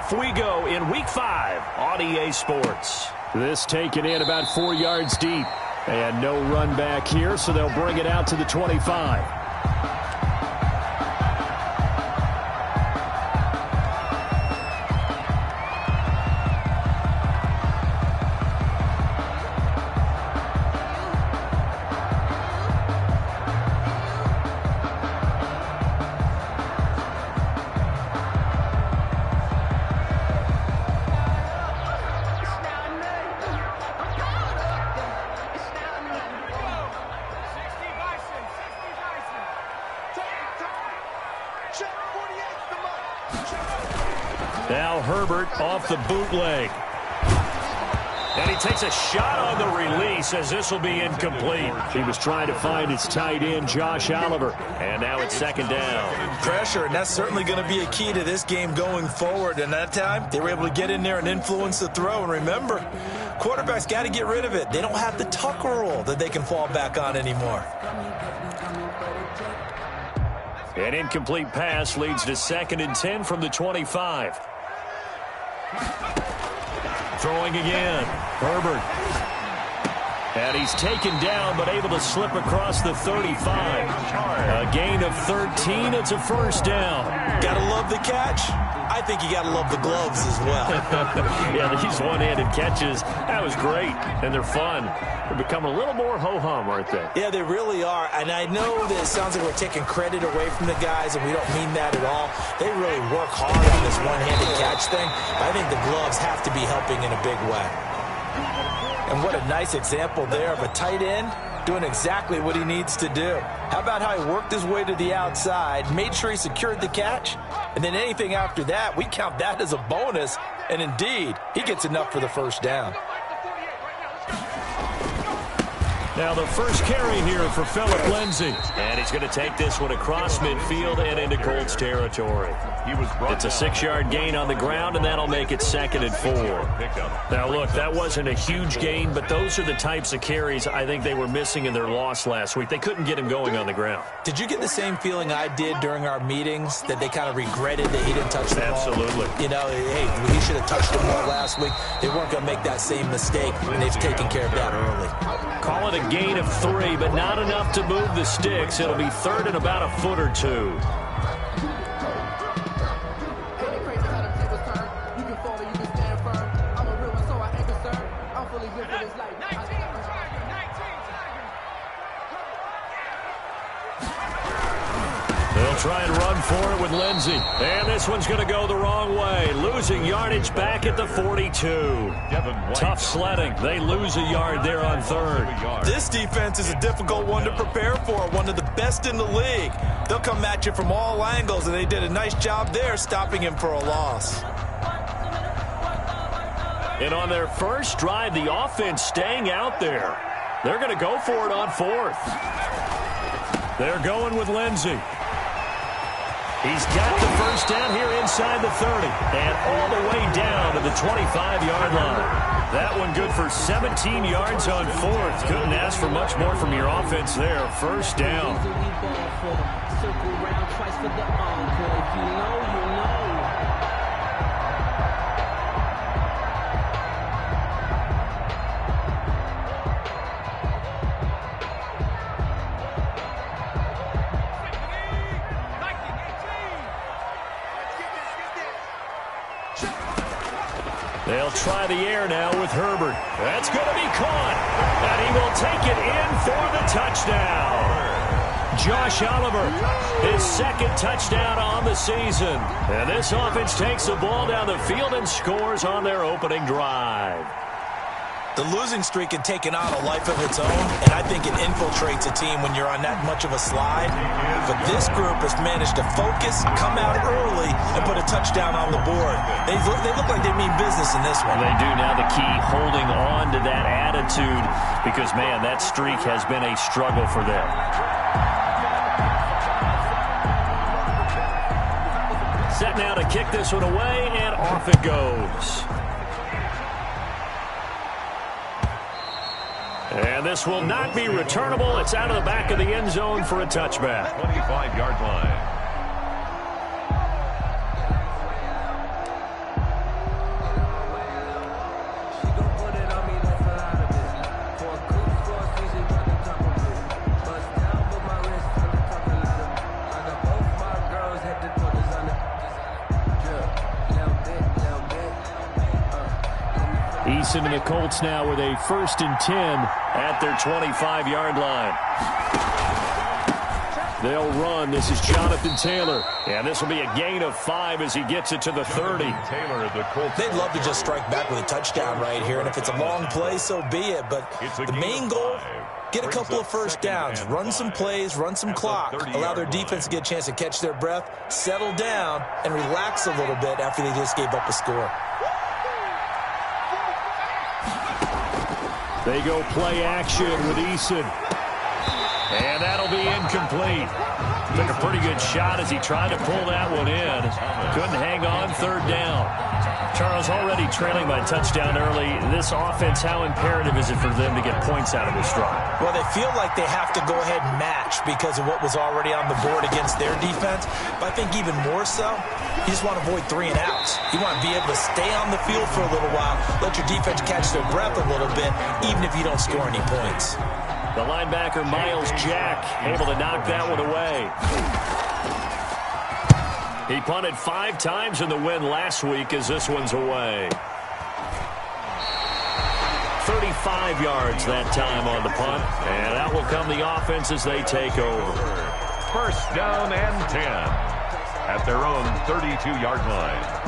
Off we go in Week 5 on EA Sports. This taken in about 4 yards deep. And no run back here, so they'll bring it out to the 25. Now Herbert off the bootleg. And he takes a shot on the release as this will be incomplete. He was trying to find his tight end, Josh Oliver. And now it's second down. Pressure, and that's certainly going to be a key to this game going forward. And that time, they were able to get in there and influence the throw. And remember, quarterbacks got to get rid of it. They don't have the Tucker rule that they can fall back on anymore. An incomplete pass leads to 2nd and 10 from the 25. Throwing again. Herbert. And he's taken down, but able to slip across the 35. A gain of 13. It's a first down. Gotta love the catch. I think you gotta love the gloves as well. Yeah, these one-handed catches, that was great. And they're fun. They're becoming a little more ho-hum, aren't they? Yeah, they really are. And I know that it sounds like we're taking credit away from the guys, and we don't mean that at all. They really work hard on this one-handed catch thing. I think the gloves have to be helping in a big way. And what a nice example there of a tight end doing exactly what he needs to do. How about how he worked his way to the outside, made sure he secured the catch, and then anything after that, we count that as a bonus. And indeed, he gets enough for the first down. Now the first carry here for Phillip Lindsay. And he's going to take this one across midfield and into Colts territory. It's a 6-yard gain on the ground, and that'll make it 2nd and 4. Now look, that wasn't a huge gain, but those are the types of carries I think they were missing in their loss last week. They couldn't get him going on the ground. Did you get the same feeling I did during our meetings, that they kind of regretted that he didn't touch the ball? Absolutely. You know, hey, he should have touched the ball last week. They weren't going to make that same mistake, and they've taken care of that early. Call it a gain of 3, but not enough to move the sticks. It'll be 3rd and about a foot or 2. They'll try and run for it with Lindsay. And this one's going to go the wrong way. Losing yardage back at the 42. Tough sledding. They lose a yard there on 3rd. This defense is a difficult one to prepare for. One of the best in the league. They'll come at you from all angles, and they did a nice job there stopping him for a loss. And on their first drive, the offense staying out there. They're going to go for it on 4th. They're going with Lindsay. He's got the first down here inside the 30 and all the way down to the 25-yard line. That one good for 17 yards on 4th. Couldn't ask for much more from your offense there. First down. They'll try the air now with Herbert. That's going to be caught. And he will take it in for the touchdown. Josh Oliver, his 2nd touchdown on the season. And this offense takes the ball down the field and scores on their opening drive. The losing streak had taken on a life of its own, and I think it infiltrates a team when you're on that much of a slide. But this group has managed to focus, come out early, and put a touchdown on the board. They look like they mean business in this one. They do. Now the key, holding on to that attitude, because, man, that streak has been a struggle for them. Set now to kick this one away, and off it goes. And this will not be returnable. It's out of the back of the end zone for a touchback. 25-yard line. Eason and the Colts now with a 1st and 10 at their 25-yard line. They'll run. This is Jonathan Taylor. And this will be a gain of 5 as he gets it to the 30. They'd love to just strike back with a touchdown right here, and if it's a long play, so be it. But the main goal, get a couple of first downs, run some plays, run some clock, allow their defense to get a chance to catch their breath, settle down, and relax a little bit after they just gave up a score. They go play action with Eason. And that'll be incomplete. Took a pretty good shot as he tried to pull that one in. Couldn't hang on, 3rd down. Charles, already trailing by touchdown early. This offense, how imperative is it for them to get points out of this drive? Well, they feel like they have to go ahead and match because of what was already on the board against their defense. But I think even more so, you just want to avoid 3 and outs. You want to be able to stay on the field for a little while, let your defense catch their breath a little bit, even if you don't score any points. The linebacker, Miles Jack, able to knock that one away. He punted 5 times in the win last week as this one's away. 35 yards that time on the punt. And out will come the offense as they take over. 1st down and 10 at their own 32-yard line.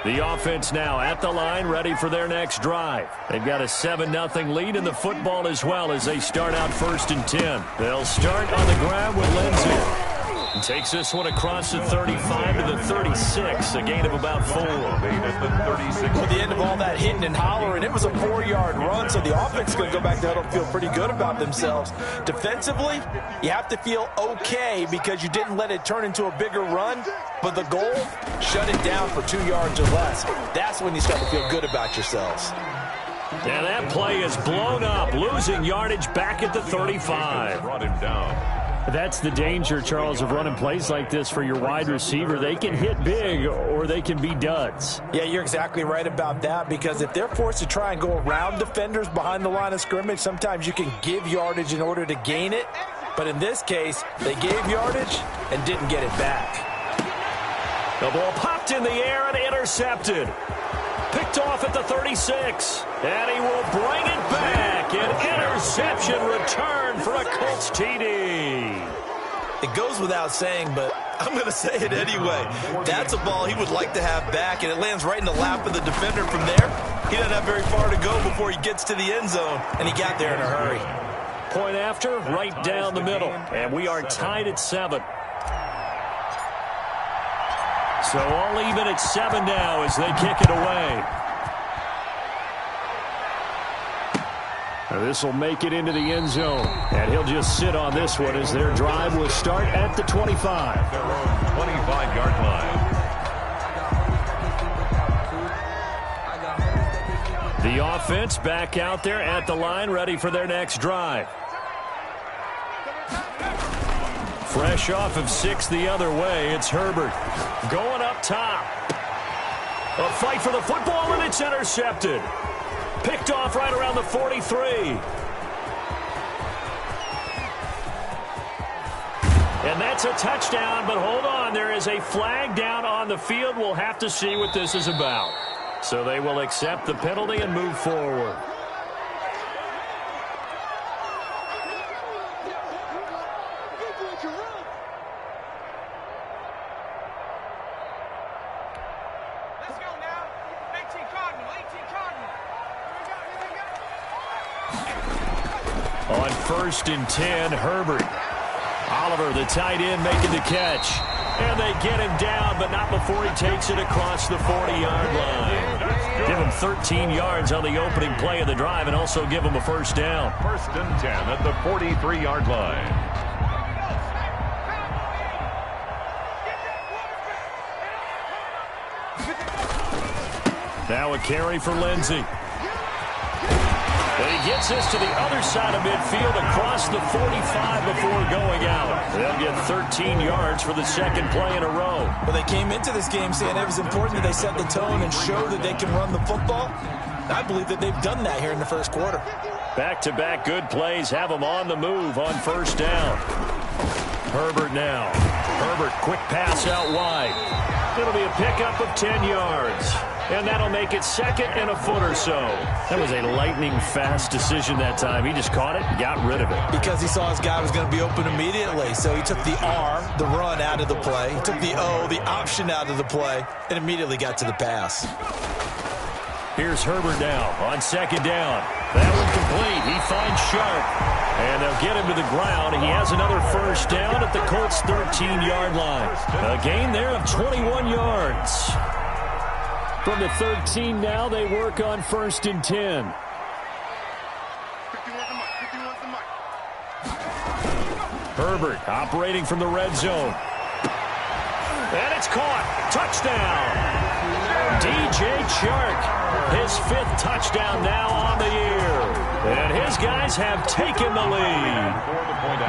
The offense now at the line, ready for their next drive. They've got a 7-0 lead in the football as well as they start out 1st and 10. They'll start on the ground with Lindsey. He takes this one across the 35 to the 36, a gain of about 4. At the end of all that hitting and hollering, it was a 4-yard run, so the offense is going to go back to huddle and feel pretty good about themselves. Defensively, you have to feel okay because you didn't let it turn into a bigger run, but the goal, shut it down for 2 yards or less. That's when you start to feel good about yourselves. Now that play is blown up, losing yardage back at the 35. Brought him down. That's the danger, Charles, of running plays like this for your wide receiver. They can hit big or they can be duds. Yeah, you're exactly right about that because if they're forced to try and go around defenders behind the line of scrimmage, sometimes you can give yardage in order to gain it. But in this case, they gave yardage and didn't get it back. The ball popped in the air and intercepted. Picked off at the 36. And he will bring it back. An interception return for a Colts TD. It goes without saying, but I'm going to say it anyway. That's a ball he would like to have back, and it lands right in the lap of the defender from there. He doesn't have very far to go before he gets to the end zone, and he got there in a hurry. Point after, right down the middle. And we are tied at 7. So all even at 7 now as they kick it away. This will make it into the end zone. And he'll just sit on this one as their drive will start at the 25. Their own 25-yard line. The offense back out there at the line, ready for their next drive. Fresh off of 6 the other way, it's Herbert. Going up top. A fight for the football, and it's intercepted. Picked off right around the 43. And that's a touchdown, but hold on. There is a flag down on the field. We'll have to see what this is about. So they will accept the penalty and move forward. On 1st and 10, Herbert. Oliver, the tight end, making the catch. And they get him down, but not before he takes it across the 40-yard line. Give him 13 yards on the opening play of the drive and also give him a 1st down. 1st and 10 at the 43-yard line. Now a carry for Lindsey. And he gets this to the other side of midfield across the 45 before going out. They'll get 13 yards for the 2nd play in a row. Well, they came into this game saying it was important that they set the tone and show that they can run the football. I believe that they've done that here in the 1st quarter. Back-to-back good plays have them on the move on 1st down. Herbert now. Herbert, quick pass out wide. It'll be a pickup of 10 yards. And that'll make it 2nd and a foot or so. That was a lightning-fast decision that time. He just caught it and got rid of it. Because he saw his guy was going to be open immediately. So he took the R, the run, out of the play. He took the O, the option, out of the play, and immediately got to the pass. Here's Herbert now on 2nd down. That one complete. He finds Sharp. And they'll get him to the ground. He has another first down at the Colts' 13-yard line. A gain there of 21 yards. From the 13 now, they work on 1st and 10. Herbert operating from the red zone. And it's caught. Touchdown. DJ Chark, his 5th touchdown now on the year. And his guys have taken the lead.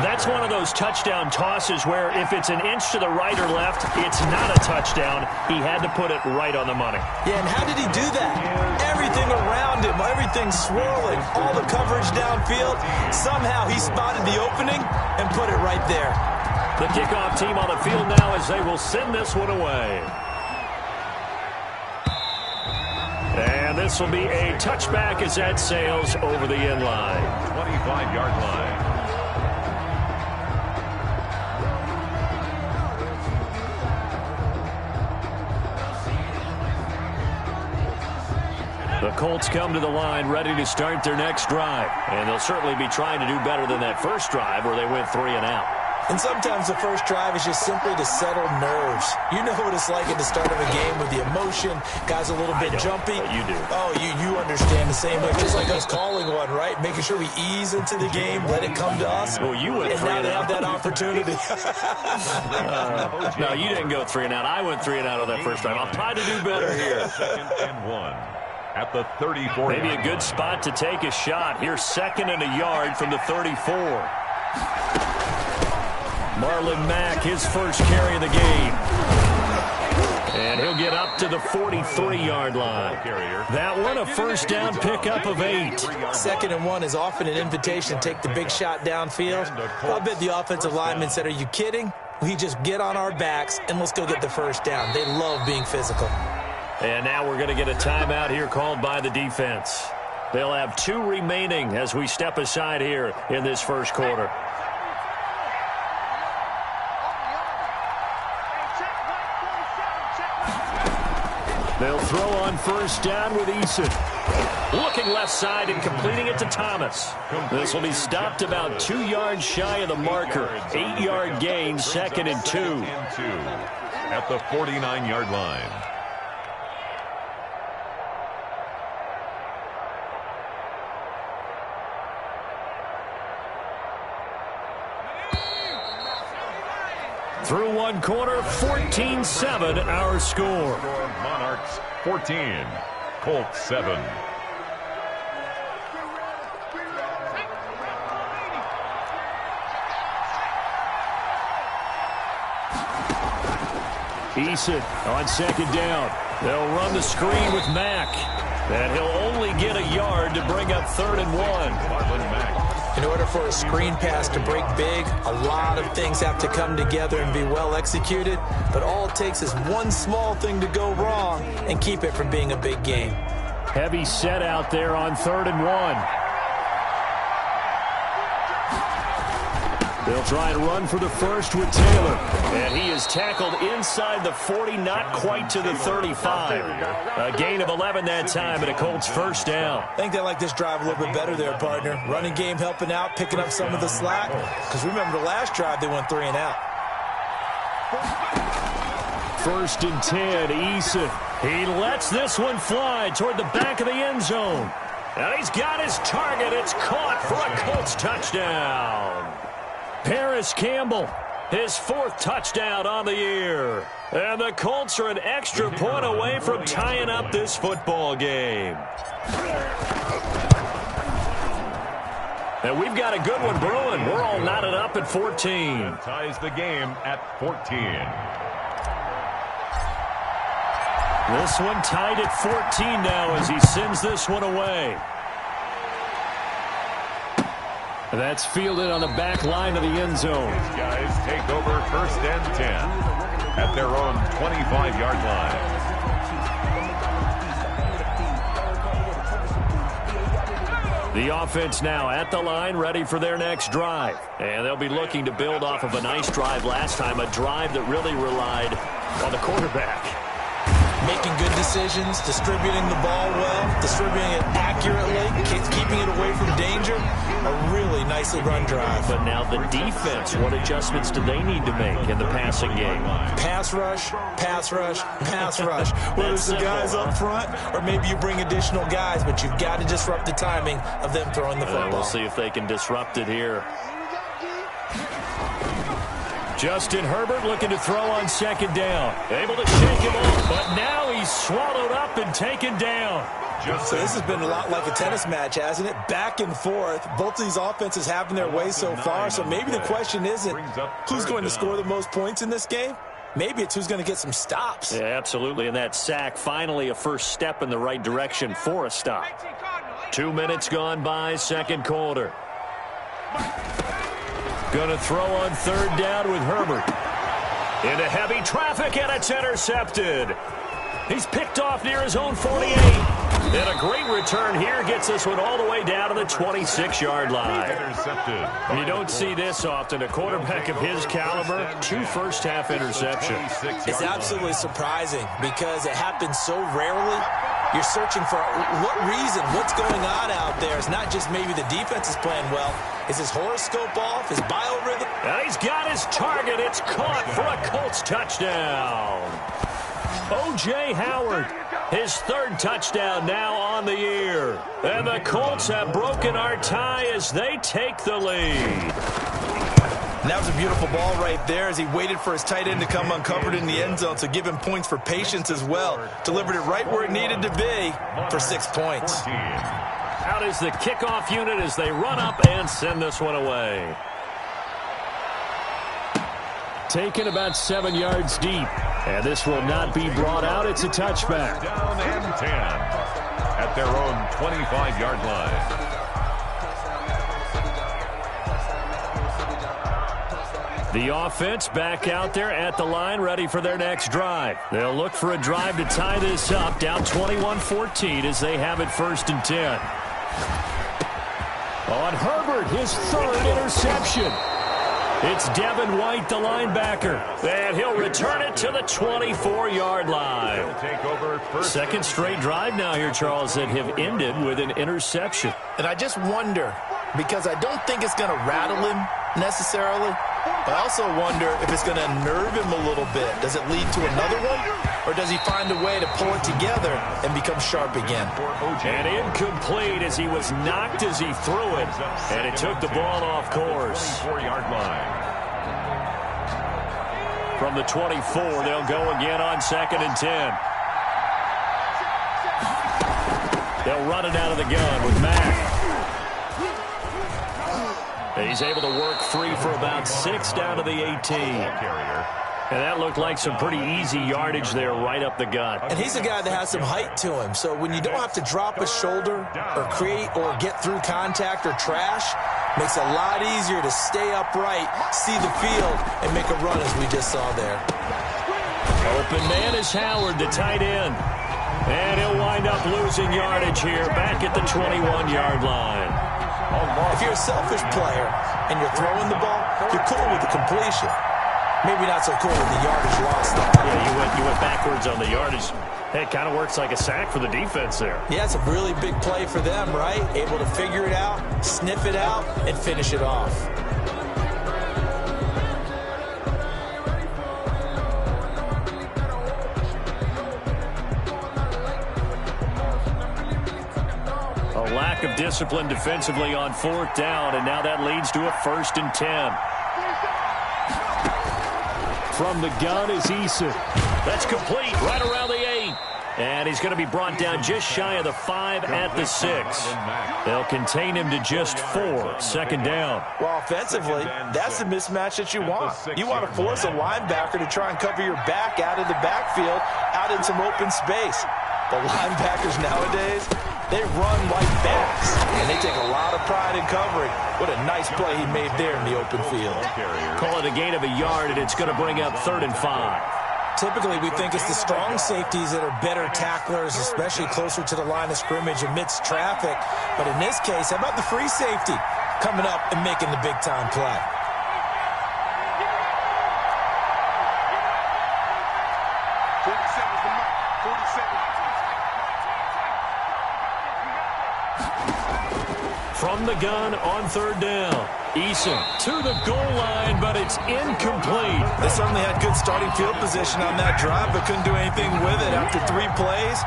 That's one of those touchdown tosses where if it's an inch to the right or left, it's not a touchdown. He had to put it right on the money. Yeah, and how did he do that? Everything around him, everything swirling, all the coverage downfield. Somehow he spotted the opening and put it right there. The kickoff team on the field now as they will send this one away. And this will be a touchback as that sails over the end line. 25-yard line. The Colts come to the line ready to start their next drive. And they'll certainly be trying to do better than that first drive where they went 3 and out. And sometimes the first drive is just simply to settle nerves. You know what it's like at the start of a game with the emotion. Guys a little bit jumpy. But you do. Oh, you understand the same way. Just like us calling one, right? Making sure we ease into the game, let it come to us. Well, you went 3 and now and they out. have that opportunity. No, you didn't go 3 and out. I went 3 and out on that first drive. I'll try to do better here. 2nd and 1 at the 34. Maybe a good spot to take a shot. Here's 2nd and a yard from the 34. Marlon Mack, his first carry of the game. And he'll get up to the 43-yard line. That one, a first down pickup of 8. 2nd and 1 is often an invitation to take the big shot downfield. I bet the offensive lineman said, are you kidding? We just get on our backs and let's go get the first down. They love being physical. And now we're going to get a timeout here called by the defense. They'll have 2 remaining as we step aside here in this first quarter. They'll throw on first down with Eason. Looking left side and completing it to Thomas. This will be stopped about 2 yards shy of the marker. 8-yard gain, 2nd and 2. At the 49-yard line. Through one quarter, 14-7 our score. Monarchs 14, Colts 7. Eason on 2nd down. They'll run the screen with Mack. And he'll only get a yard to bring up 3rd and 1. Marlon Mack. In order for a screen pass to break big, a lot of things have to come together and be well executed. But all it takes is one small thing to go wrong and keep it from being a big game. Heavy set out there on 3rd and 1. They'll try and run for the first with Taylor. And he is tackled inside the 40, not quite to the 35. A gain of 11 that time and a Colts first down. I think they like this drive a little bit better there, partner. Running game helping out, picking up some of the slack. Because remember the last drive, they went 3 and out. 1st and 10, Eason. He lets this one fly toward the back of the end zone. And he's got his target. It's caught for a Colts touchdown. Paris Campbell, his 4th touchdown on the year. And the Colts are an extra point away from tying up this football game. And we've got a good one brewing. We're all knotted up at 14. Ties the game at 14. This one tied at 14 now as he sends this one away. That's fielded on the back line of the end zone. These guys take over 1st and 10 at their own 25-yard line. The offense now at the line, ready for their next drive. And they'll be looking to build off of a nice drive last time, a drive that really relied on the quarterback. Making good decisions, distributing the ball well, distributing it accurately, keeping it away from danger. A really nicely run drive. But now the defense, what adjustments do they need to make in the passing game? Pass rush, pass rush, pass rush. Whether it's the guys up front or maybe you bring additional guys, but you've got to disrupt the timing of them throwing the football. We'll see if they can disrupt it here. Justin Herbert looking to throw on second down. Able to shake him off, but now he's swallowed up and taken down. So this has been a lot like a tennis match, hasn't it? Back and forth. Both of these offenses having their way so far. So maybe the question isn't who's going to score the most points in this game. Maybe it's who's going to get some stops. Yeah, absolutely. And that sack, finally a first step in the right direction for a stop. 2 minutes gone by, second quarter. Going to throw on third down with Herbert. Into heavy traffic, and it's intercepted. He's picked off near his own 48. And a great return here gets this one all the way down to the 26-yard line. You don't see this often. A quarterback of his caliber, 2 first-half interceptions. It's absolutely surprising because it happens so rarely. You're searching for what reason, what's going on out there. It's not just maybe the defense is playing well. Is his horoscope off? His biorhythm? And he's got his target. It's caught for a Colts touchdown. O.J. Howard, his third touchdown now on the year. And the Colts have broken our tie as they take the lead. And that was a beautiful ball right there as he waited for his tight end to come uncovered in the end zone, so give him points for patience as well. Delivered it right where it needed to be for 6 points. Out is the kickoff unit as they run up and send this one away. Taken about 7 yards deep. And this will not be brought out. It's a touchback. Down and 10 at their own 25-yard line. The offense back out there at the line, ready for their next drive. They'll look for a drive to tie this up, down 21-14 as they have it 1st and 10. On Herbert, his third interception. It's Devin White, the linebacker, and he'll return it to the 24-yard line. Second straight drive now here, Charles, that have ended with an interception. And I just wonder, because I don't think it's going to rattle him necessarily, but I also wonder if it's going to unnerve him a little bit. Does it lead to another one, or does he find a way to pull it together and become sharp again? And incomplete as he was knocked as he threw it, and it took the ball off course. 4-yard line. From the 24, they'll go again on 2nd and 10. They'll run it out of the gun with Mack. He's able to work free for about 6 down to the 18. And that looked like some pretty easy yardage there right up the gut. And he's a guy that has some height to him. So when you don't have to drop a shoulder or create or get through contact or trash, makes it a lot easier to stay upright, see the field, and make a run as we just saw there. Open man is Howard, the tight end. And he'll wind up losing yardage here back at the 21-yard line. If you're a selfish player and you're throwing the ball, you're cool with the completion. Maybe not so cool with the yardage loss, though. Yeah, you went backwards on the yardage. Hey, it kind of works like a sack for the defense there. Yeah, it's a really big play for them, right? Able to figure it out, sniff it out, and finish it off. A lack of discipline defensively on 4th down, and now that leads to a 1st and 10. From the gun is Eason. That's complete right around the 8. And he's going to be brought down just shy of the 5 at the 6. They'll contain him to just 4. 2nd down. Well, offensively, that's the mismatch that you want. You want to force a linebacker to try and cover your back out of the backfield, out in some open space. The linebackers nowadays, they run like backs, and they take a lot of pride in covering. What a nice play he made there in the open field. Call it a gain of a yard, and it's going to bring up 3rd and 5. Typically, we think it's the strong safeties that are better tacklers, especially closer to the line of scrimmage amidst traffic. But in this case, how about the free safety coming up and making the big-time play? From the gun on third down. Eason to the goal line, but it's incomplete. They certainly had good starting field position on that drive, but couldn't do anything with it after 3 plays.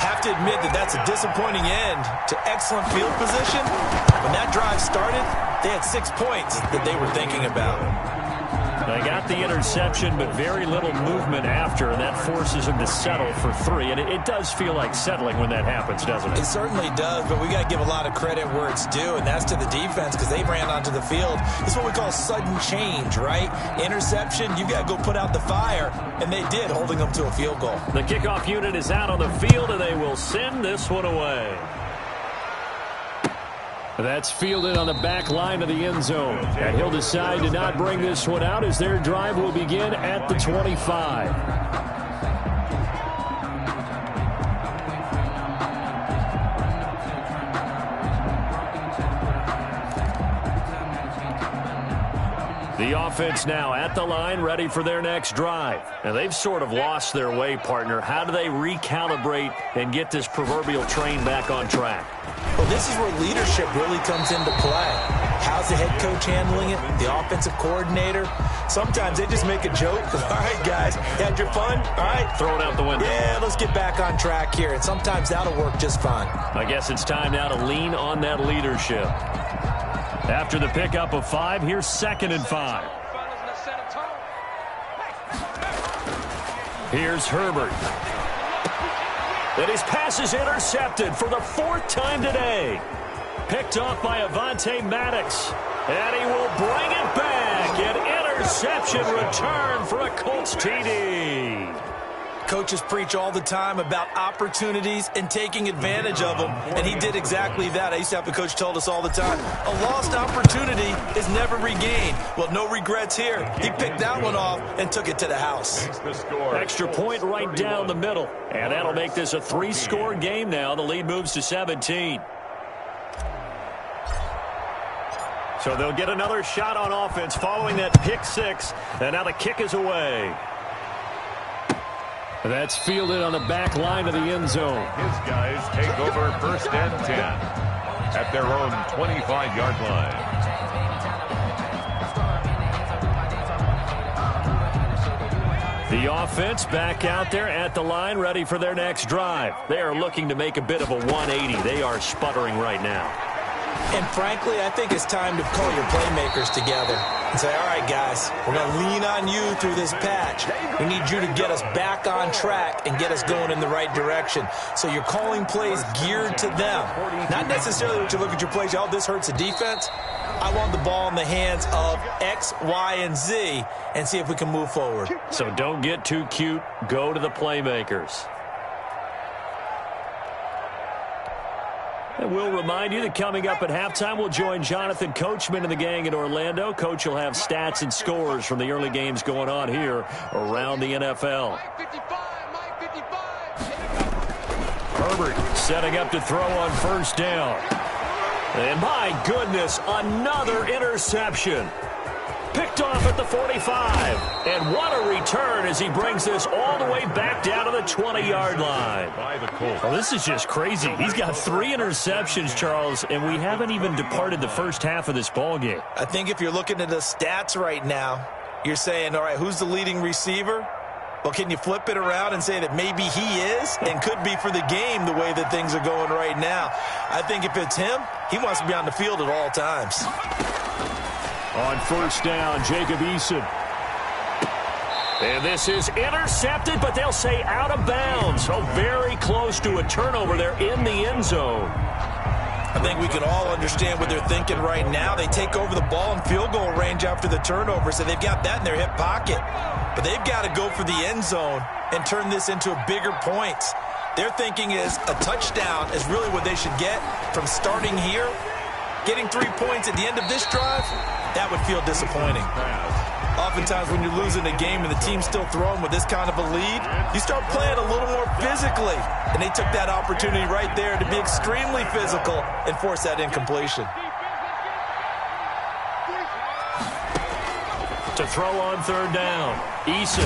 Have to admit that that's a disappointing end to excellent field position. When that drive started, they had 6 points that they were thinking about. They got the interception, but very little movement after, and that forces them to settle for 3. And it does feel like settling when that happens, doesn't it? It certainly does, but we got to give a lot of credit where it's due, and that's to the defense because they ran onto the field. It's what we call sudden change, right? Interception, you got to go put out the fire, and they did, holding them to a field goal. The kickoff unit is out on the field, and they will send this one away. That's fielded on the back line of the end zone. And he'll decide to not bring this one out as their drive will begin at the 25. The offense now at the line, ready for their next drive. And they've sort of lost their way, partner. How do they recalibrate and get this proverbial train back on track? Well, this is where leadership really comes into play. How's the head coach handling it? The offensive coordinator? Sometimes they just make a joke. All right, guys, you had your fun? All right. Throw it out the window. Yeah, let's get back on track here. And sometimes that'll work just fine. I guess it's time now to lean on that leadership. After the pickup of 5, here's 2nd and 5. Here's Herbert. And his pass is intercepted for the 4th time today. Picked off by Avonte Maddox. And he will bring it back. An interception return for a Colts TD. Coaches preach all the time about opportunities and taking advantage of them, and he did exactly that. I used to have a coach told us all the time, a lost opportunity is never regained. Well, no regrets here. He picked that one off and took it to the house. Extra point right down the middle, and that'll make this a 3-score game now. The lead moves to 17. So they'll get another shot on offense following that pick 6, and now the kick is away. That's fielded on the back line of the end zone. His guys take over 1st and 10 at their own 25-yard line. The offense back out there at the line, ready for their next drive. They are looking to make a bit of a 180. They are sputtering right now. And frankly, I think it's time to call your playmakers together and say, all right, guys, we're going to lean on you through this patch. We need you to get us back on track and get us going in the right direction. So you're calling plays geared to them. Not necessarily what you look at your plays, oh, this hurts the defense. I want the ball in the hands of X, Y, and Z and see if we can move forward. So don't get too cute. Go to the playmakers. And we'll remind you that coming up at halftime, we'll join Jonathan Coachman and the gang in Orlando. Coach will have stats and scores from the early games going on here around the NFL. Herbert setting up to throw on 1st down. And my goodness, another interception. Picked off at the 45. And what a return as he brings this all the way back down to the 20-yard line. Well, this is just crazy. He's got 3 interceptions, Charles, and we haven't even departed the first half of this ballgame. I think if you're looking at the stats right now, you're saying, all right, who's the leading receiver? Well, can you flip it around and say that maybe he is and could be for the game the way that things are going right now? I think if it's him, he wants to be on the field at all times. On 1st down, Jacob Eason. And this is intercepted, but they'll say out of bounds. So very close to a turnover there in the end zone. I think we can all understand what they're thinking right now. They take over the ball in field goal range after the turnover, so they've got that in their hip pocket. But they've got to go for the end zone and turn this into bigger points. Their thinking is a touchdown is really what they should get from starting here. Getting 3 points at the end of this drive, that would feel disappointing. oftentimes when you're losing a game and the team's still throwing with this kind of a lead, you start playing a little more physically. And they took that opportunity right there to be extremely physical and force that incompletion. To throw on third down, Eason.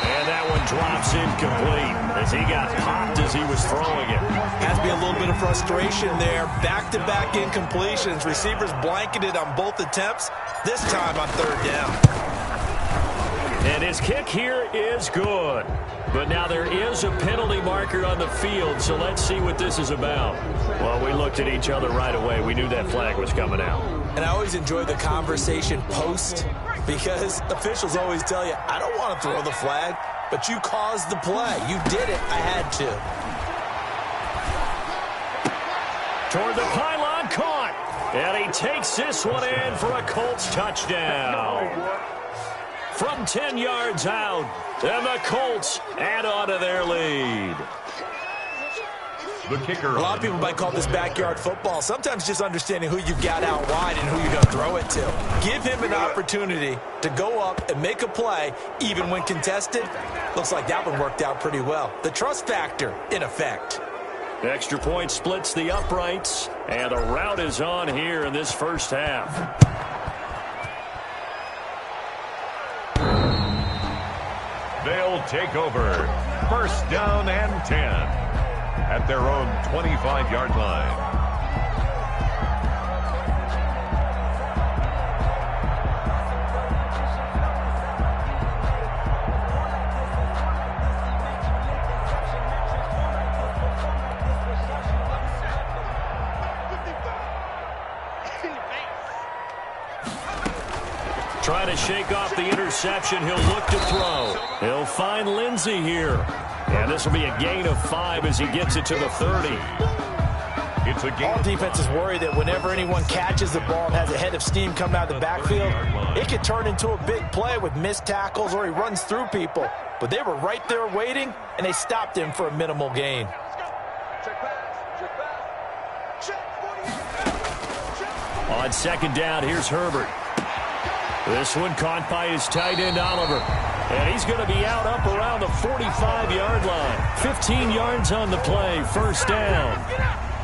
And that one drops incomplete as he got popped as he was throwing it. Has to be a little bit of frustration there. Back-to-back incompletions. Receivers blanketed on both attempts, this time on third down. And his kick here is good. But now there is a penalty marker on the field, so let's see what this is about. Well, we looked at each other right away. We knew that flag was coming out. And I always enjoy the conversation post because officials always tell you, I don't want to throw the flag, but you caused the play. You did it. I had to. Toward the pylon, caught. And he takes this one in for a Colts touchdown. From 10 yards out, and the Colts add on to their lead. The kicker. A lot of people might call this backyard football. Sometimes just understanding who you've got out wide and who you're going to throw it to. Give him an opportunity to go up and make a play, even when contested. Looks like that one worked out pretty well. The trust factor in effect. The extra point splits the uprights, and a rout is on here in this first half. They'll take over. First down and 10 at their own 25-yard line. Trying to shake off the interception. He'll look to throw. He'll find Lindsey here. And this will be a gain of 5 as he gets it to the 30. It's a gain. All defenses worry that whenever anyone catches the ball and has a head of steam come out of the backfield, it could turn into a big play with missed tackles or he runs through people. But they were right there waiting, and they stopped him for a minimal gain. On second down, here's Herbert. This one caught by his tight end, Oliver. And he's going to be out up around the 45-yard line. 15 yards on the play, first down.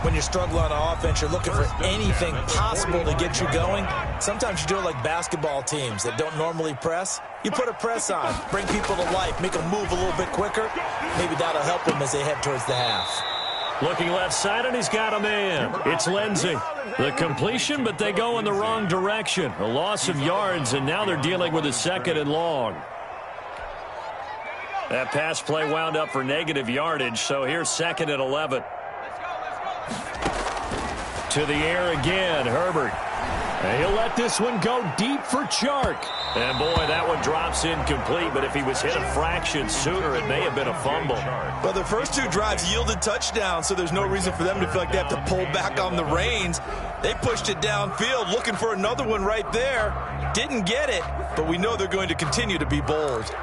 When you struggle on offense, you're looking for anything possible to get you going. Sometimes you do it like basketball teams that don't normally press. You put a press on, bring people to life, make them move a little bit quicker. Maybe that'll help them as they head towards the half. Looking left side, and he's got a man. It's Lindsey. The completion, but they go in the wrong direction. A loss of yards, and now they're dealing with a second and long. That pass play wound up for negative yardage, so here's second and 11. To the air again, Herbert. And he'll let this one go deep for Chark. And, boy, that one drops incomplete, but if he was hit a fraction sooner, it may have been a fumble. But the first two drives yielded touchdowns, so there's no reason for them to feel like they have to pull back on the reins. They pushed it downfield, looking for another one right there. Didn't get it, but we know they're going to continue to be bold.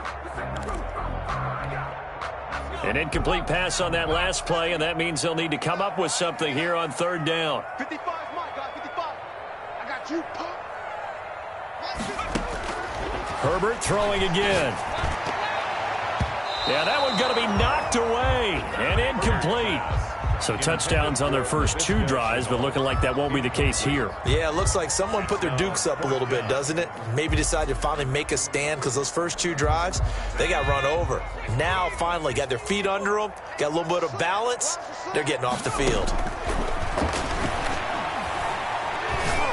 An incomplete pass on that last play, and that means they'll need to come up with something here on third down. 55 is my guy, 55. I got you, punk. Herbert throwing again. Yeah, that one going to be knocked away and incomplete. So touchdowns on their first two drives, but looking like that won't be the case here. Yeah, it looks like someone put their dukes up a little bit, doesn't it? Maybe decided to finally make a stand because those first two drives, they got run over. Now, finally, got their feet under them, got a little bit of balance. They're getting off the field.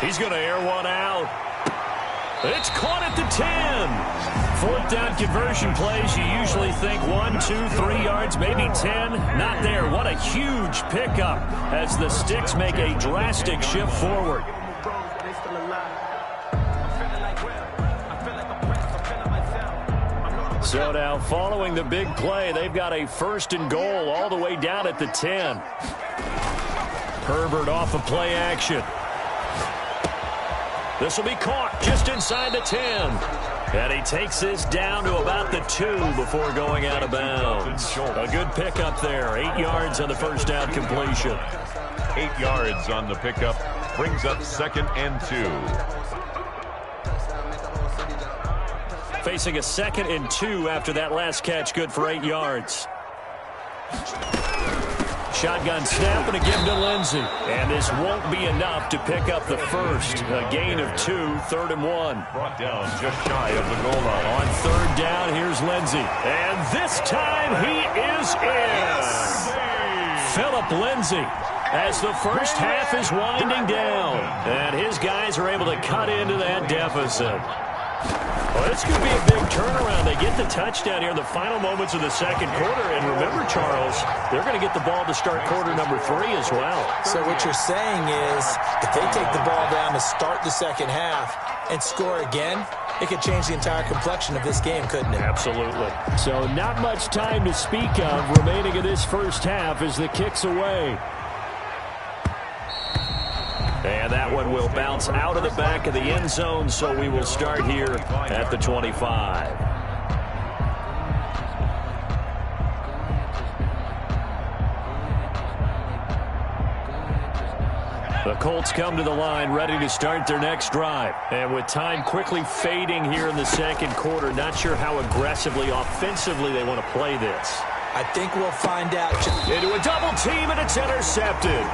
He's going to air one out. It's caught at the 10. Fourth down conversion plays, you usually think 1, 2, 3 yards, maybe 10. Not there. What a huge pickup as the Sticks make a drastic shift forward. So now following the big play, they've got a first and goal all the way down at the 10. Herbert off of play action. This will be caught just inside the 10. And he takes this down to about the 2 before going out of bounds. A good pickup there. 8 yards on the first down completion. 8 yards on the pickup brings up second and 2. Facing a 2nd and 2 after that last catch, good for 8 yards. Shotgun snap and a give to Lindsey. And this won't be enough to pick up the first. A gain of 2, 3rd and 1. Brought down just shy of the goal line. On 3rd down, here's Lindsey. And this time he is in. Philip Lindsey, as the first half is winding down. And his guys are able to cut into that deficit. Well, this could be a big turnaround. They get the touchdown here in the final moments of the 2nd quarter. And remember, Charles, they're going to get the ball to start quarter number 3 as well. So what you're saying is if they take the ball down to start the 2nd half and score again, it could change the entire complexion of this game, couldn't it? Absolutely. So not much time to speak of remaining in this first half as the kick's away. And that one will bounce out of the back of the end zone, so we will start here at the 25. The Colts come to the line ready to start their next drive. And with time quickly fading here in the 2nd quarter, not sure how aggressively, offensively they want to play this. I think we'll find out. Into a double team, and it's intercepted.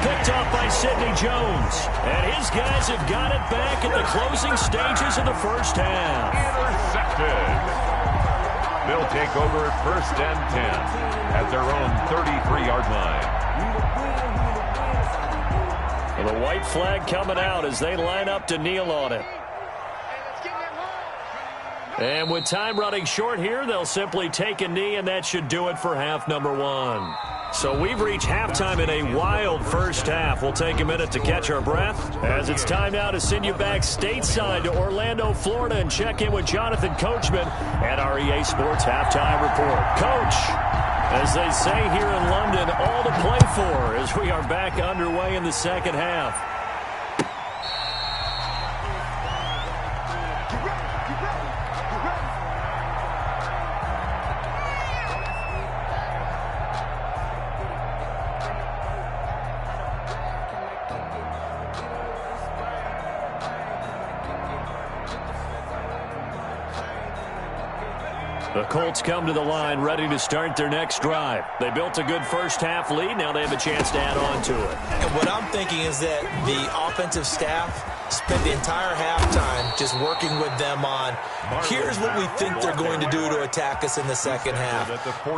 Picked up by Sidney Jones. And his guys have got it back at the closing stages of the first half. Intercepted. They'll take over 1st and 10 at their own 33-yard line. The white flag coming out as they line up to kneel on it. And with time running short here, they'll simply take a knee, and that should do it for half number 1. So we've reached halftime in a wild first half. We'll take a minute to catch our breath as it's time now to send you back stateside to Orlando, Florida, and check in with Jonathan Coachman at our EA Sports Halftime Report. Coach, as they say here in London, all to play for as we are back underway in the 2nd half. The Colts come to the line ready to start their next drive. They built a good first half lead. Now they have a chance to add on to it. And what I'm thinking is that the offensive staff spent the entire halftime just working with them on, here's what we think they're going to do to attack us in the 2nd half.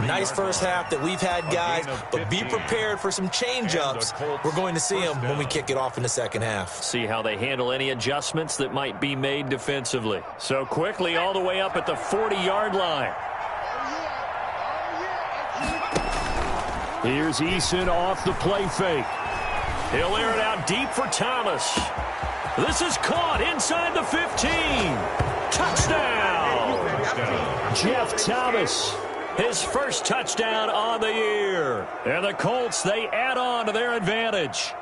Nice first half that we've had, guys, but be prepared for some change-ups. We're going to see them when we kick it off in the 2nd half. See how they handle any adjustments that might be made defensively. So quickly all the way up at the 40-yard line. Here's Eason off the play fake. He'll air it out deep for Thomas. This is caught inside the 15. Touchdown! Jeff Thomas, his first touchdown on the year. And the Colts, they add on to their advantage.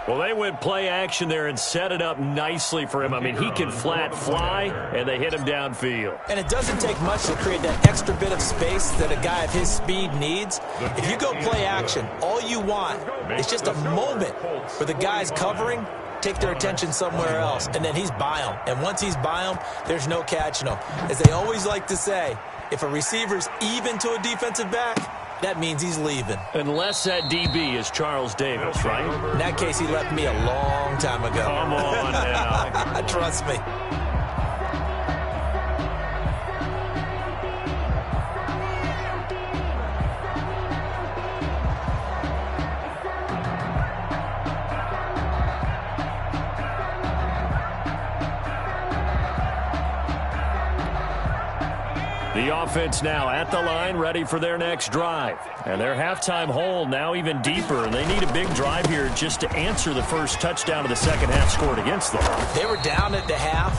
Well, they went play action there and set it up nicely for him. I mean, he can flat fly, and they hit him downfield. And it doesn't take much to create that extra bit of space that a guy of his speed needs. If you go play action, all you want is just a moment for the guys covering, take their attention somewhere else, and then he's by them. And once he's by them, there's no catching him. As they always like to say, if a receiver's even to a defensive back, that means he's leaving. Unless that DB is Charles Davis, right? In that case, he left me a long time ago. Come on now. Trust me. The offense now at the line, ready for their next drive. And their halftime hole now even deeper, and they need a big drive here just to answer the first touchdown of the 2nd half scored against them. They were down at the half.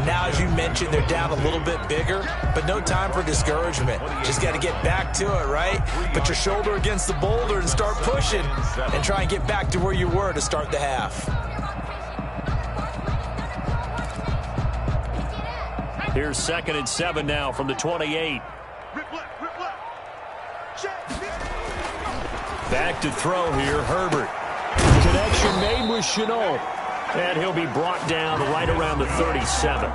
Now, as you mentioned, they're down a little bit bigger, but no time for discouragement. Just got to get back to it, right? Put your shoulder against the boulder and start pushing and try and get back to where you were to start the half. Here's 2nd and 7 now from the 28. Back to throw here, Herbert. Connection made with Chenault. And he'll be brought down right around the 37.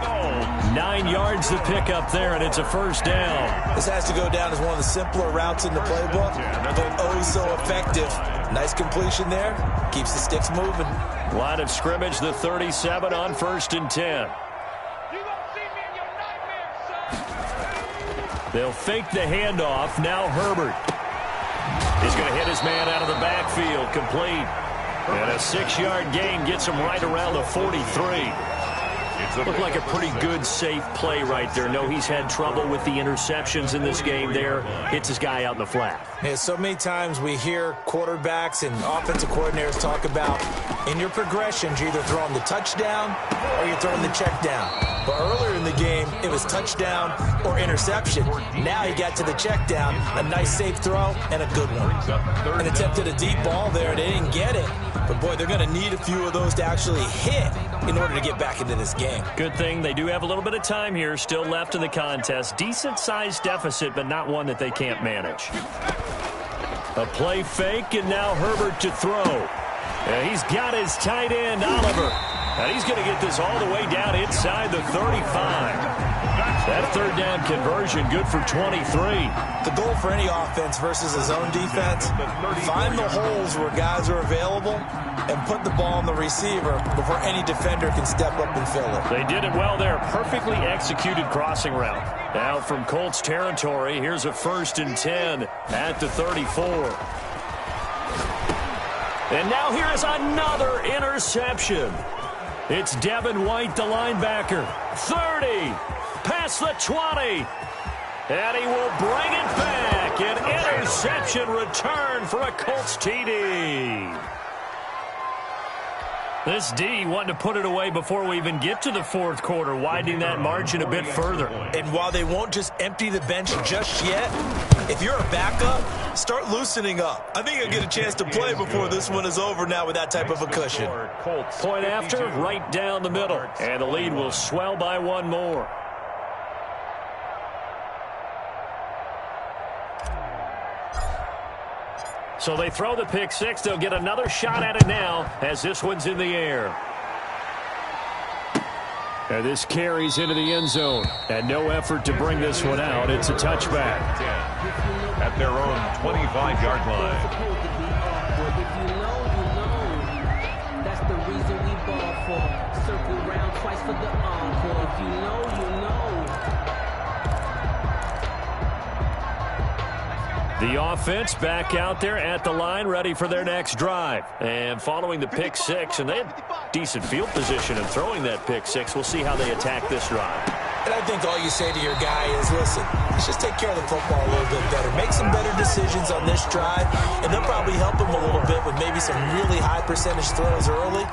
9 yards to pick up there, and it's a first down. This has to go down as one of the simpler routes in the playbook, but oh so effective. Nice completion there. Keeps the sticks moving. Line of scrimmage, the 37 on 1st and 10. They'll fake the handoff. Now Herbert. He's going to hit his man out of the backfield. Complete. And a 6-yard gain gets him right around the 43. Looked like a pretty good, safe play right there. No, he's had trouble with the interceptions in this game there. Hits his guy out in the flat. Yeah, so many times we hear quarterbacks and offensive coordinators talk about in your progressions, you're either throwing the touchdown or you're throwing the check down. But earlier in the game, it was touchdown or interception. Now he got to the check down, a nice safe throw, and a good one. And attempted a deep ball there, they didn't get it. But, boy, they're going to need a few of those to actually hit in order to get back into this game. Good thing they do have a little bit of time here still left in the contest. Decent-sized deficit, but not one that they can't manage. A play fake, and now Herbert to throw. And he's got his tight end, Oliver. And he's going to get this all the way down inside the 35. That third down conversion good for 23. The goal for any offense versus a zone defense, find the holes where guys are available and put the ball on the receiver before any defender can step up and fill it. They did it well there. Perfectly executed crossing route. Now from Colts territory, here's a 1st and 10 at the 34. And now here is another interception. It's Devin White, the linebacker. 30. Past the 20. And he will bring it back. An interception return for a Colts TD. This D wanting to put it away before we even get to the 4th quarter, widening that margin a bit further. And while they won't just empty the bench just yet, if you're a backup, start loosening up. I think you'll get a chance to play before this one is over now with that type of a cushion. Point after, right down the middle. And the lead will swell by one more. So they throw the pick six. They'll get another shot at it now as this one's in the air. And this carries into the end zone. And no effort to bring this one out. It's a touchback. At their own 25-yard line. If you know, that's the reason we ball for. Circle round twice for the encore. If you know, you know. The offense back out there at the line, ready for their next drive. And following the pick six, and they had decent field position in throwing that pick six. We'll see how they attack this drive. And I think all you say to your guy is, listen, let's just take care of the football a little bit better. Make some better decisions on this drive, and they'll probably help him a little bit with maybe some really high percentage throws early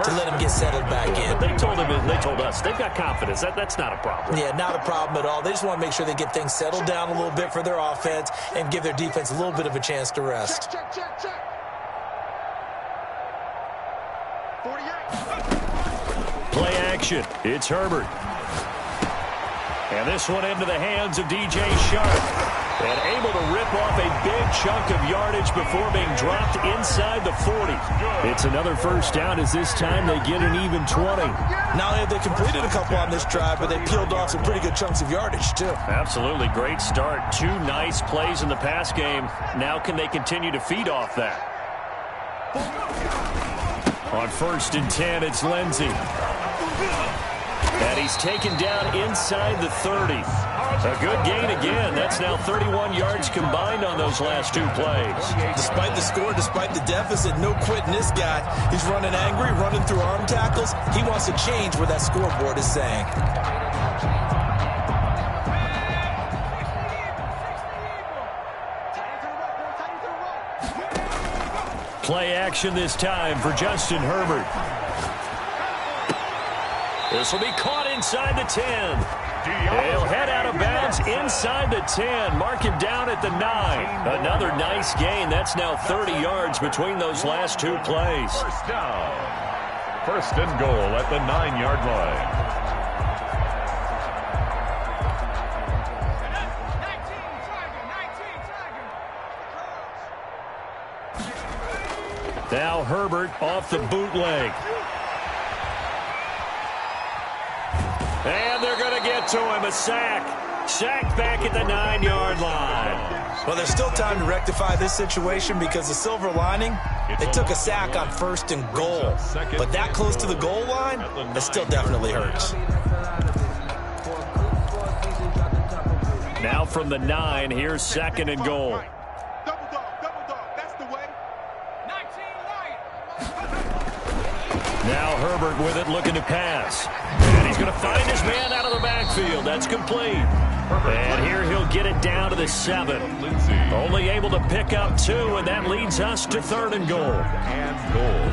to let him get settled back in. But they told us, they've got confidence. That's not a problem. Yeah, not a problem at all. They just want to make sure they get things settled down a little bit for their offense and give their defense a little bit of a chance to rest. Check. 48. Play action. It's Herbert. And this one into the hands of DJ Shark. And able to rip off a big chunk of yardage before being dropped inside the 40. It's another first down as this time they get an even 20. Not only have they completed a couple on this drive, but they peeled off some pretty good chunks of yardage, too. Absolutely. Great start. 2 nice plays in the pass game. Now can they continue to feed off that? On 1st and 10, it's Lindsey. And he's taken down inside the 30. A good gain again. That's now 31 yards combined on those last 2 plays. Despite the score, despite the deficit, no quitting this guy. He's running angry, running through arm tackles. He wants to change what that scoreboard is saying. Play action this time for Justin Herbert. This will be caught inside the 10. He'll head out of bounds inside the 10. Mark him down at the 9. Another nice gain. That's now 30 yards between those last 2 plays. First down. 1st and goal at the 9-yard line. Now Herbert off the bootleg. And they're going to get to him, a sack. Sacked back at the 9-yard line. Well, there's still time to rectify this situation because the silver lining, they took a sack on 1st and goal. But that close to the goal line, that still definitely hurts. Now from the 9, here's 2nd and goal. Double dog, that's the way. 19 Now Herbert with it, looking to pass. And he's going to find his man out of the backfield. That's complete. And here he'll get it down to the 7. Only able to pick up 2, and that leads us to 3rd and goal. And goal.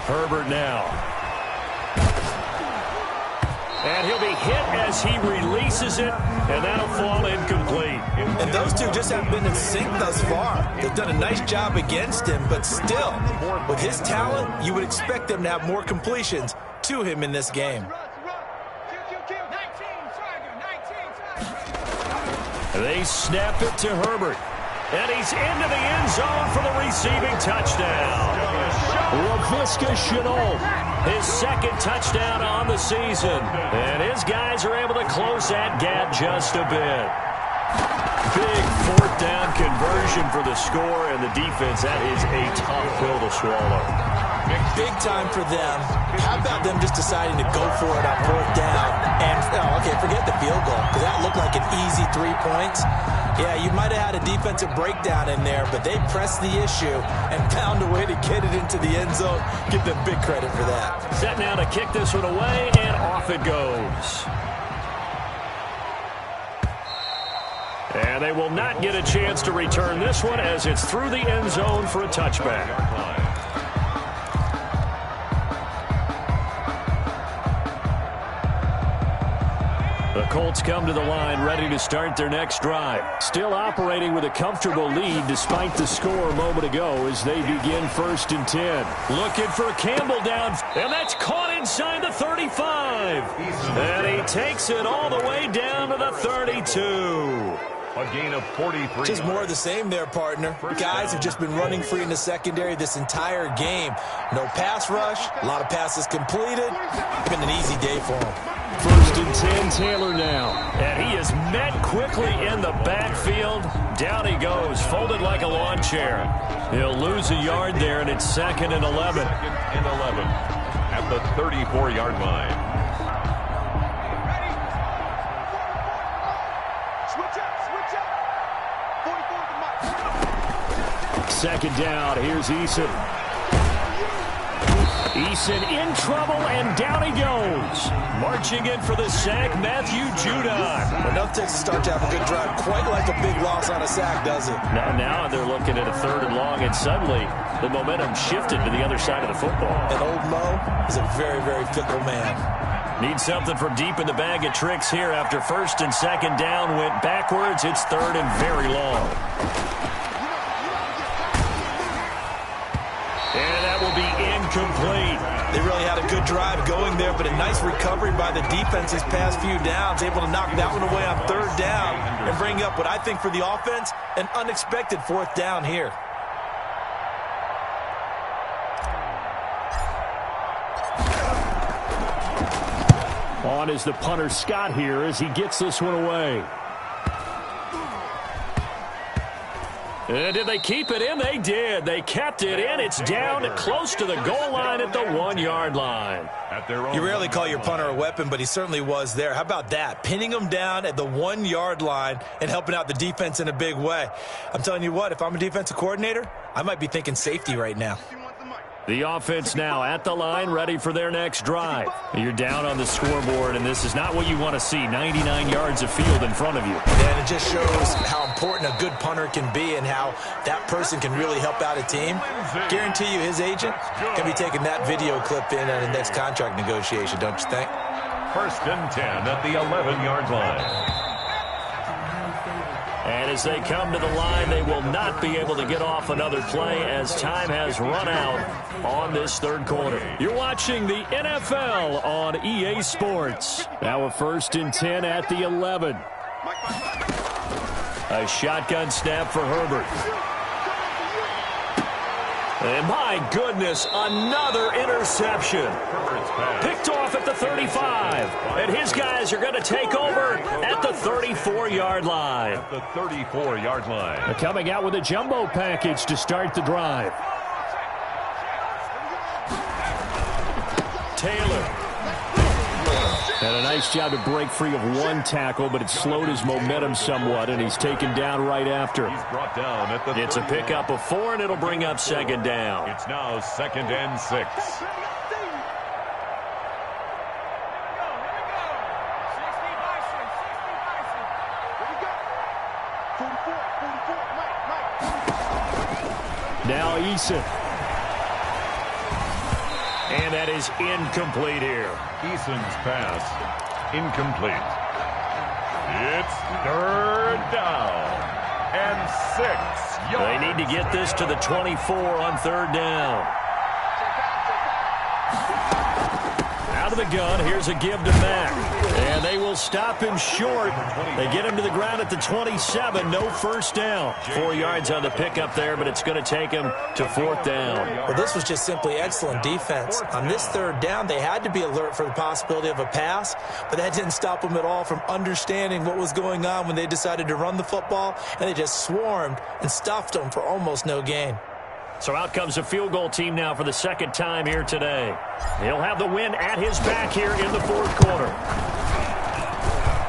Herbert now. And he'll be hit as he releases it, and that'll fall incomplete. And those two just haven't been in sync thus far. They've done a nice job against him, but still, with his talent, you would expect them to have more completions to him in this game. They snap it to Herbert. And he's into the end zone for the receiving touchdown. Laviska Shenault, his 2nd touchdown on the season. And his guys are able to close that gap just a bit. Big 4th down conversion for the score, and the defense, that is a tough pill to swallow. Big time for them. How about them just deciding to go for it on 4th down? And, okay, forget the field goal, because that looked like an easy 3 points. Yeah, you might have had a defensive breakdown in there, but they pressed the issue and found a way to get it into the end zone. Give them big credit for that. Set now to kick this one away, and off it goes. And they will not get a chance to return this one as it's through the end zone for a touchback. The Colts come to the line ready to start their next drive. Still operating with a comfortable lead despite the score a moment ago as they begin 1st and 10. Looking for Campbell down, and that's caught inside the 35. And he takes it all the way down to the 32. A gain of 43. Just more of the same there, partner. Guys have just been running free in the secondary this entire game. No pass rush, a lot of passes completed. It's been an easy day for them. 1st and 10, Taylor now. And he is met quickly in the backfield. Down he goes, folded like a lawn chair. He'll lose a yard there, and it's 2nd and 11. 2nd and 11 at the 34-yard line. Second down, here's Eason. Eason in trouble, and down he goes. Marching in for the sack, Matthew Judon. Enough takes to start to have a good drive. Quite like a big loss on a sack, does it? Now they're looking at a 3rd and long, and suddenly the momentum shifted to the other side of the football. And old Mo is a very, very fickle man. Need something from deep in the bag of tricks here after 1st and 2nd down went backwards. It's 3rd and very long. And that will be incomplete. They really had a good drive going there, but a nice recovery by the defense this past few downs, able to knock that one away on 3rd down and bring up what I think for the offense, an unexpected 4th down here. On is the punter Scott here as he gets this one away. And did they keep it in? They did. They kept it in. It's down close to the goal line at the 1-yard line. You rarely call your punter a weapon, but he certainly was there. How about that? Pinning him down at the 1-yard line and helping out the defense in a big way. I'm telling you what, if I'm a defensive coordinator, I might be thinking safety right now. The offense now at the line, ready for their next drive. You're down on the scoreboard, and this is not what you want to see, 99 yards of field in front of you. And it just shows how important a good punter can be and how that person can really help out a team. Guarantee you his agent can be taking that video clip in at the next contract negotiation, don't you think? 1st and 10 at the 11-yard line. And as they come to the line, they will not be able to get off another play as time has run out on this third quarter. You're watching the NFL on EA Sports. Now a 1st and 10 at the 11. A shotgun snap for Herbert. And my goodness, another interception. Picked off at the 35. And his guys are going to take over at the 34-yard line. At the 34-yard line. They're coming out with a jumbo package to start the drive. Taylor. And a nice job to break free of one tackle, but it slowed his momentum somewhat, and he's taken down right after. He's brought down at the It's a pickup of 4, and it'll bring up 2nd down. It's now 2nd and 6. Now Eason. And that is incomplete here. Eason's pass incomplete. It's 3rd down and 6 yards. They need to get this to the 24 on 3rd down. Out of the gun, here's a give to Mack. And they will stop him short. They get him to the ground at the 27. No 1st down. 4 yards on the pickup there, but it's going to take him to 4th down. Well, this was just simply excellent defense. On this 3rd down, they had to be alert for the possibility of a pass, but that didn't stop them at all from understanding what was going on when they decided to run the football, and they just swarmed and stuffed them for almost no gain. So out comes a field goal team now for the 2nd time here today. He'll have the win at his back here in the 4th quarter.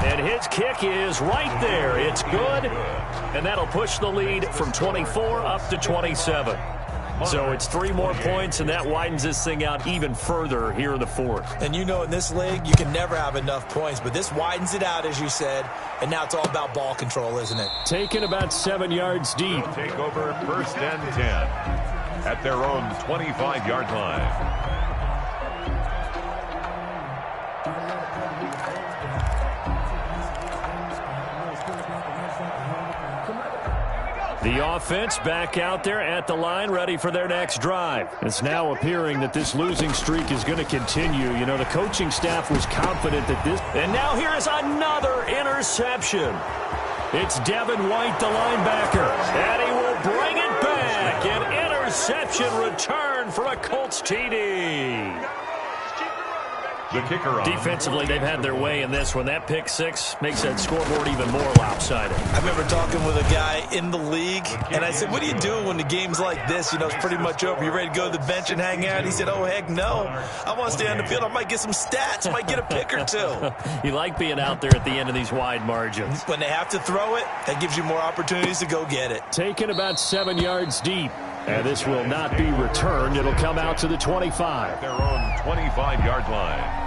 And his kick is right there. It's good. And that'll push the lead from 24 up to 27. So it's 3 more points, and that widens this thing out even further here in the 4th. And you know in this league, you can never have enough points, but this widens it out, as you said, and now it's all about ball control, isn't it? Taken about 7 yards deep. Take over 1st and 10 at their own 25-yard line. The offense back out there at the line, ready for their next drive. It's now appearing that this losing streak is going to continue. You know, the coaching staff was confident that this... And now here is another interception. It's Devin White, the linebacker. And he will bring it back. An interception return for a Colts TD. The kicker on. Defensively, they've had their way in this one. That pick 6 makes that scoreboard even more lopsided. I remember talking with a guy in the league, and I said, what do you do when the game's like this? You know, it's pretty much over. You ready to go to the bench and hang out? He said, oh, heck no. I want to stay on the field. I might get some stats. I might get a pick or 2. You like being out there at the end of these wide margins. When they have to throw it, that gives you more opportunities to go get it. Taken about 7 yards deep. And this will not be returned. It'll come out to the 25. Their own 25-yard line.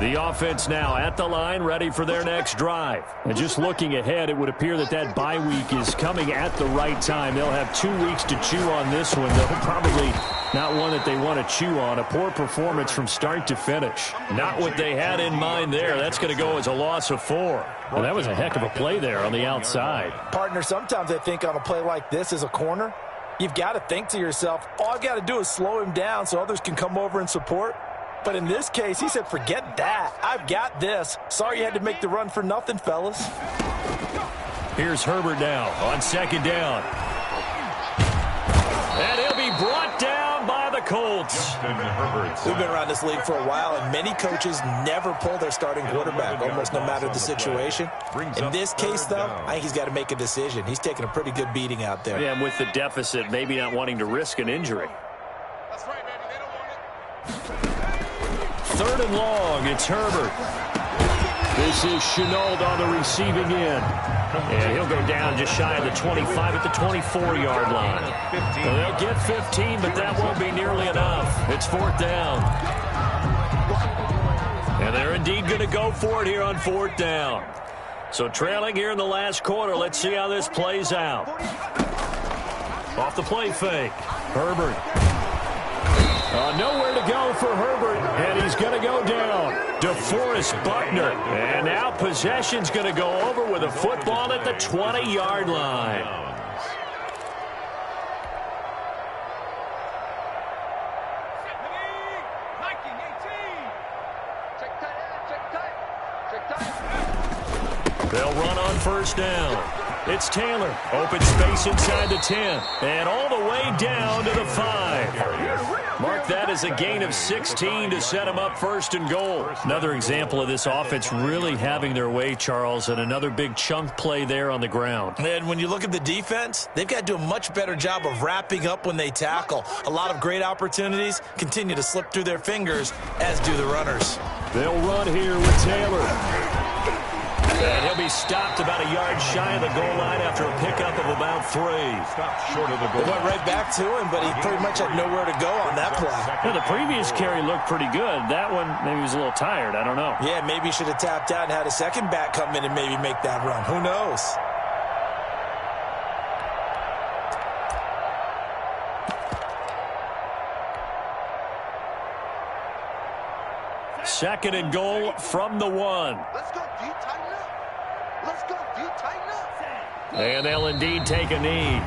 The offense now at the line, ready for their next drive. And just looking ahead, it would appear that that bye week is coming at the right time. They'll have 2 weeks to chew on this one, though probably not one that they want to chew on. A poor performance from start to finish. Not what they had in mind there. That's going to go as a loss of 4. Well, that was a heck of a play there on the outside. Partner, sometimes I think on a play like this as a corner, you've got to think to yourself, all I've got to do is slow him down so others can come over and support. But in this case, he said, forget that. I've got this. Sorry you had to make the run for nothing, fellas. Here's Herbert now on 2nd down. And he'll be brought down by the Colts. We've been around this league for a while, and many coaches never pull their starting quarterback, almost no matter the situation. In this case, though, I think he's got to make a decision. He's taking a pretty good beating out there. Yeah, and with the deficit, maybe not wanting to risk an injury. third and long. It's Herbert. This is Chenault on the receiving end. And he'll go down just shy of the 25 at the 24-yard line. Well, they'll get 15, but that won't be nearly enough. It's fourth down. And they're indeed going to go for it here on fourth down. So trailing here in the last quarter. Let's see how this plays out. Off the play fake. Herbert. Nowhere to go for Herbert, and he's going to go down. DeForest Buckner. And now possession's going to go over with a football at the 20-yard line. They'll run on first down. It's Taylor. Open space inside the 10. And all the way down to the 5. Mark that as a gain of 16 to set him up first and goal. Another example of this offense really having their way, Charles, and another big chunk play there on the ground. And when you look at the defense, they've got to do a much better job of wrapping up when they tackle. A lot of great opportunities continue to slip through their fingers, as do the runners. They'll run here with Taylor. And he'll be stopped about a yard shy of the goal line after a pickup of about 3. Stopped short of the goal. They went right back to him, but he pretty much had nowhere to go on that play. Yeah, the previous carry looked pretty good. That one, maybe he was a little tired. I don't know. Yeah, maybe he should have tapped out and had a second back come in and maybe make that run. Who knows? Second and goal from the 1. Let's go, D, tighten up. Let's go, D, tighten up. And they'll indeed take a knee.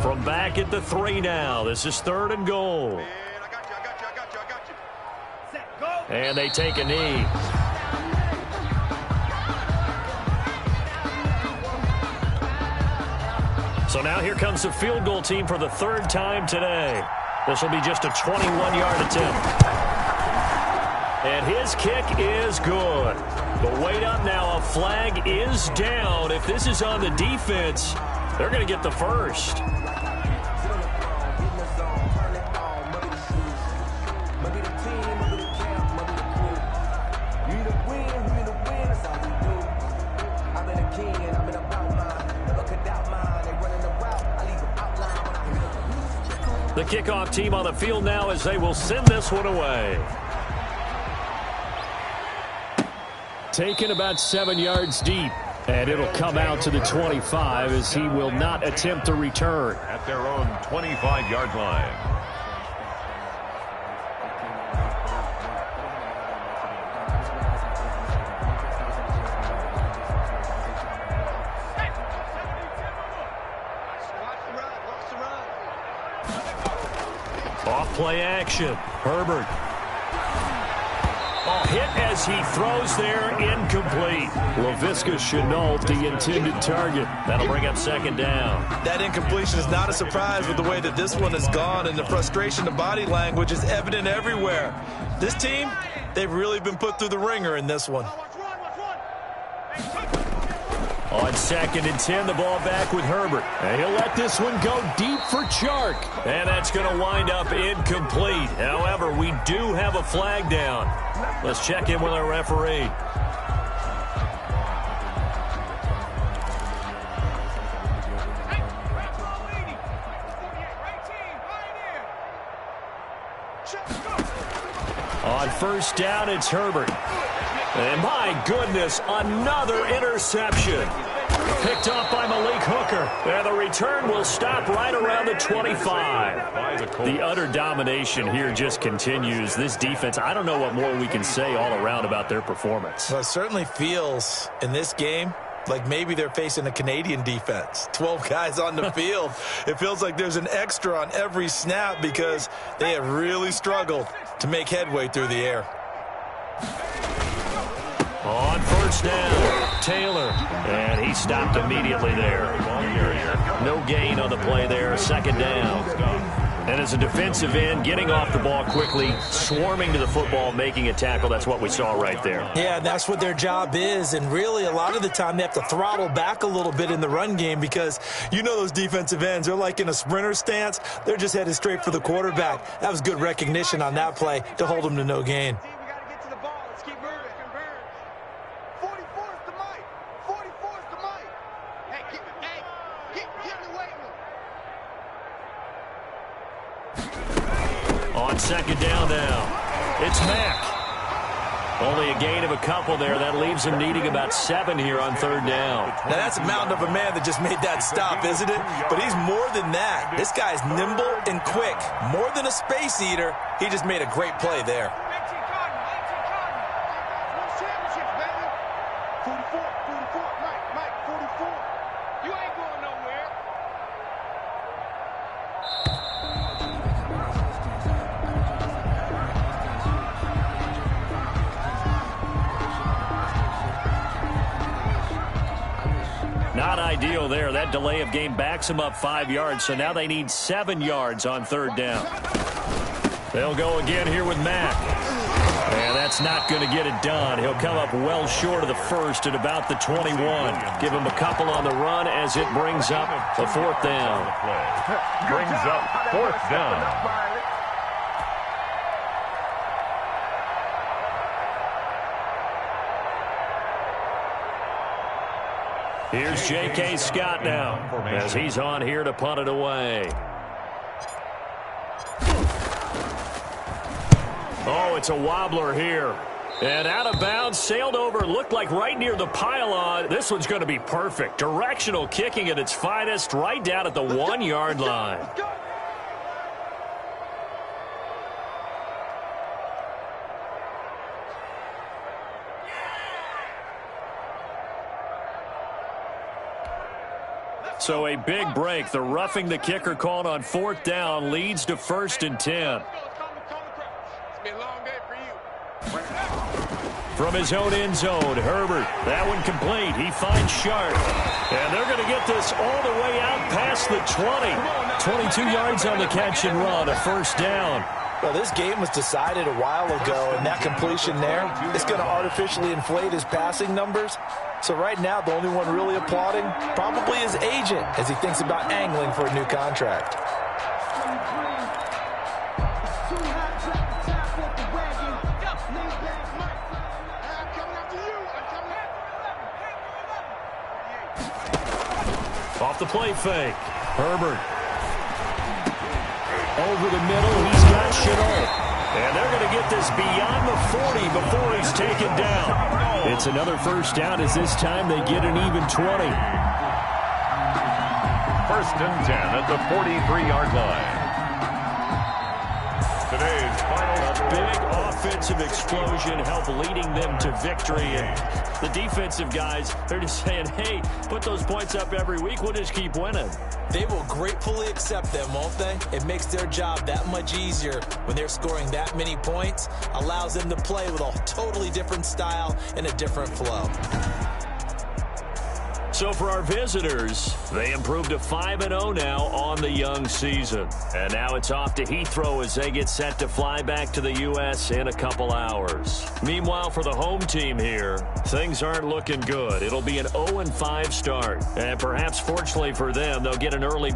From back at the 3 now. This is third and goal. Man, I got you. Set, go. And they take a knee. So now here comes the field goal team for the third time today. This will be just a 21-yard attempt. And his kick is good. But wait up now. A flag is down. If this is on the defense, they're going to get the first. The kickoff team on the field now as they will send this one away. Taken about 7 yards deep. And it'll come out to the 25 as he will not attempt to return. At their own 25-yard line. Off play action. Herbert. Hit as he throws there, incomplete. Laviska Chenault, the intended target. That'll bring up second down. That incompletion is not a surprise with the way that this one has gone, and the frustration of body language is evident everywhere. This team, they've really been put through the ringer in this one. On second and 10, the ball back with Herbert. And he'll let this one go deep for Chark. And that's going to wind up incomplete. However, we do have a flag down. Let's check in with our referee. On first down, it's Herbert. And my goodness, another interception. Picked up by Malik Hooker. And the return will stop right around the 25. The utter domination here just continues. This defense, I don't know what more we can say all around about their performance. Well, it certainly feels in this game like maybe they're facing a Canadian defense. 12 guys on the field. It feels like there's an extra on every snap because they have really struggled to make headway through the air. On first down, Taylor. And he stopped immediately there. No gain on the play there, second down. And as a defensive end, getting off the ball quickly, swarming to the football, making a tackle, that's what we saw right there. Yeah, that's what their job is. And really, a lot of the time, they have to throttle back a little bit in the run game because you know those defensive ends, they're like in a sprinter stance. They're just headed straight for the quarterback. That was good recognition on that play to hold them to no gain. On second down now, it's Mack. Only a gain of a couple there. That leaves him needing about 7 here on third down. Now, that's a mountain of a man that just made that stop, isn't it? But he's more than that. This guy's nimble and quick. More than a space eater, he just made a great play there. Not ideal there. That delay of game backs them up 5 yards, so now they need 7 yards on third down. They'll go again here with Mack. And that's not going to get it done. He'll come up well short of the first at about the 21. Give him a couple on the run as it brings up a fourth down. Brings up fourth down. Here's J.K. Scott now as he's on here to punt it away. Oh, it's a wobbler here. And out of bounds, sailed over, looked like right near the pylon. This one's going to be perfect. Directional kicking at its finest, right down at the 1-yard line. So a big break. The roughing the kicker called on fourth down leads to 1st and 10. From his own end zone, Herbert. That one complete. He finds Sharp. And they're going to get this all the way out past the 20. 22 yards on the catch and run, a 1st down. Well, this game was decided a while ago, and that completion there is going to artificially inflate his passing numbers. So right now, the only one really applauding probably his agent as he thinks about angling for a new contract. Off the play fake. Herbert. Over the middle, he's got Chenault. And they're going to get this beyond the 40 before he's taken down. It's another 1st down as this time they get an even 20. 1st and 10 at the 43-yard line. Today's final big offensive explosion helped leading them to victory. And the defensive guys, they're just saying, hey, put those points up every week. We'll just keep winning. They will gratefully accept them, won't they? It makes their job that much easier when they're scoring that many points. Allows them to play with a totally different style and a different flow. So for our visitors, they improved to 5-0 now on the young season. And now it's off to Heathrow as they get set to fly back to the U.S. in a couple hours. Meanwhile, for the home team here, things aren't looking good. It'll be an 0-5 start. And perhaps fortunately for them, they'll get an early